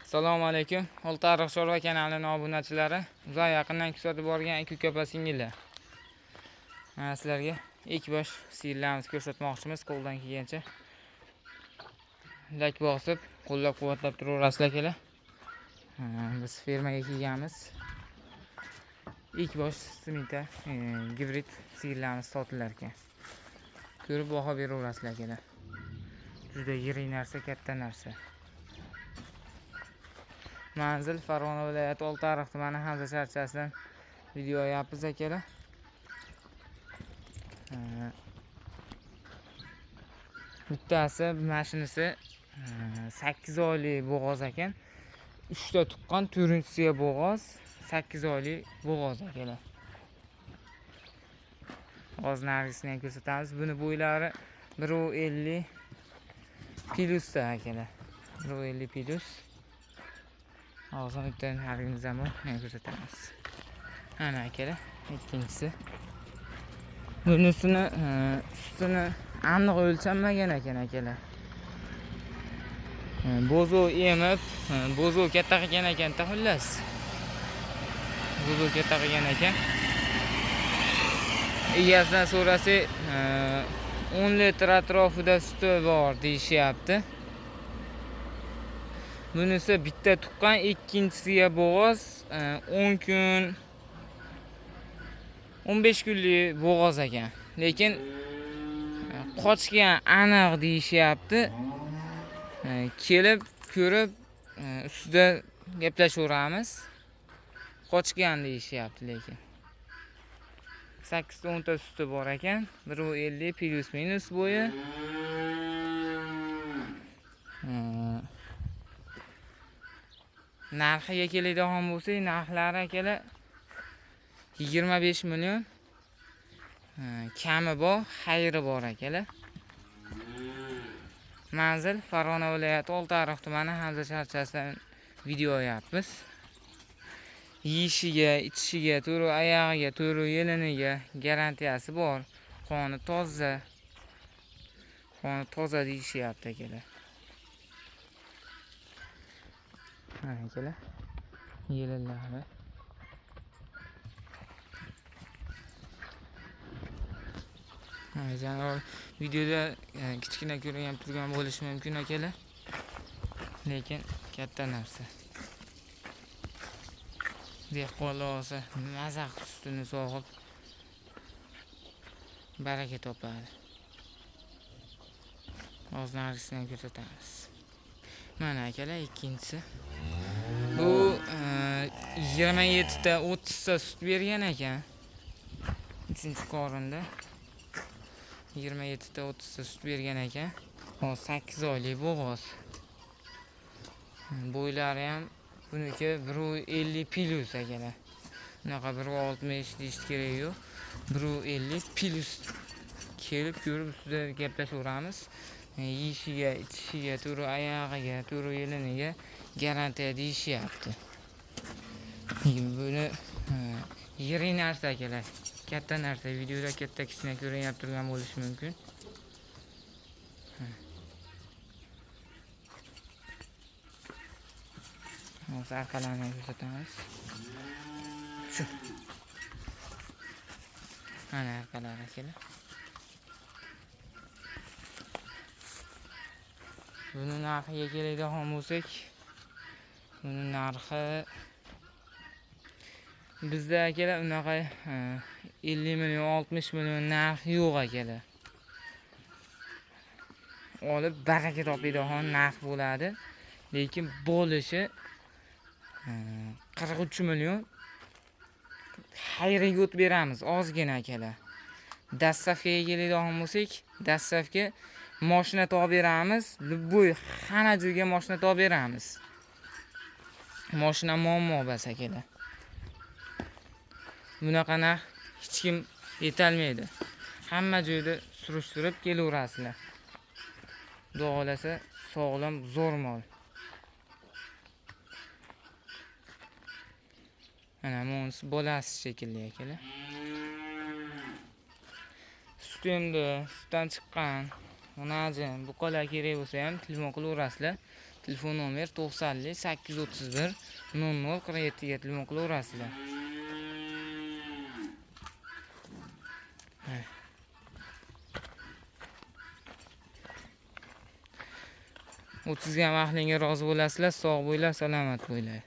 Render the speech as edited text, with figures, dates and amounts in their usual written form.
Assalomu alaykum. Oltiariq Sho'rva kanalining obunachilari, uzoq yaqindan kuzatib borgan aka opa singillar. Mana sizlarga ilk bosh sigirlarimizni ko'rsatmoqchimiz. Qo'ldan kelgancha lak bosib, qo'llab-quvvatlab turaverasizlar kelar. Biz fermaga kelganmiz. İlk bosh siminta gibrid sigirlarimiz sotilar ekan. Ko'rib baho beraverasizlar kelar. Juda yirik narsa, katta narsa. Manzil Farg'ona viloyati Oltiariq tumani Hamza charchasidan video yapmiz akalar. Bittasi mashinasi 8 oylik bo'g'oz ekan. 3 ta tuqqan, 4-siga bo'g'oz, 8 oylik bo'g'oz akalar. Hozir nargisini ham ko'rsatamiz. Buni bo'ylari 1.50 plyusda akalar. 1.50 plyus. Hozir bitta nargimiz ham bor, ko'rsatamiz. Ana akalar, ikkinchisi. Bunisini ustini aniq o'lchanmagan ekan akalar. Bozo emib, bozo katta qilgan ekan, xullas. Bozo katta qilgan ekan. Egasidan so'rasak, 10 litr atrofida suti bor deyishyapti. Bunisi bitta tuqqan, ikkinchisiga bo'g'oz, 10 kun 15 kunlik bo'g'oz ekan. Lekin qochgan aniq deyishyapti. Kelib ko'rib ustida gaplashaveramiz. Qochgan deyishyapti lekin. 8 ta 10 ta suti bor ekan. 1.50 plyus minus bo'yi. Narxiga keladigan bo'lsak, narxlari akalar 25 million. Kami bor, xayri bor akalar. Manzil Farg'ona viloyati Oltiariq tumani Hamza charchasidan video yapmiz. Yeyishiga, ichishiga, to'ri oyog'iga, to'ri yeliniga garantiyasi bor. Qoni toza. Qoni toza deyishyapti akalar. Mana akalar, yelinlari. Janob videoda kichkina ko'rinib turgan bo'lishi mumkin akalar. Lekin katta narsa. Dehqonlar olsa mazaq ustini sog'ib baraka topadi. Hozir nargisini ko'rsatamiz. Mana akalar, ikkinchisi. Bu 27 ta 30 ta sut bergan ekan. 3-qorinda 27 ta 30 ta sut bergan ekan. Hozir 8 oylik bo'g'oz. Bo'ylari ham buniki 1.50 plyus akalar. Bunaqa 1.60 deyish kerak yo'q. 1.50 plyus. Kelib ko'rib ustida gaplashaveramiz. Yeyishiga, ichishiga, to'ri oyog'iga, to'ri yeliniga garantiya deyishyapti. Buni yirik narsa akalar. Katta narsa. Videoda katta kichkina ko'rinib turgan bo'lishi mumkin. Hozir arqalarini ko'rsatamiz. Shu. Mana arqalari akalar. Buni narxiga keladigan bo'lsak, buni narxi bizda akalar unaqa 50 million, 60 million narx yo'q akalar. Olib baraka topadigan narx bo'ladi. Lekin bo'lishi 43 million. Xayriga o't beramiz, ozgina akalar. Dastavkaga keladigan bo'lsak, dastavka mashina topib beramiz. Любой hamma joyga mashina topib beramiz. Mashina muammo bas akalar. Bunaqa narx hech kim yetolmaydi. Hamma joyda surishtirib kelaverasizlar. Xudo xolasa sog'lom, zo'r mol. Mana bunisi bolasi shekilli akalar. Sutimda sutdan chiqqan, onajin, buqalar kerak bo'lsa ham telefon qilaverasizlar. Telefon nomer 90 831 00 47 ga telefon qilaverasizlar. 30 ga vaqtingga rozi bo'lasizlar, sog' bo'linglar, salomat bo'linglar.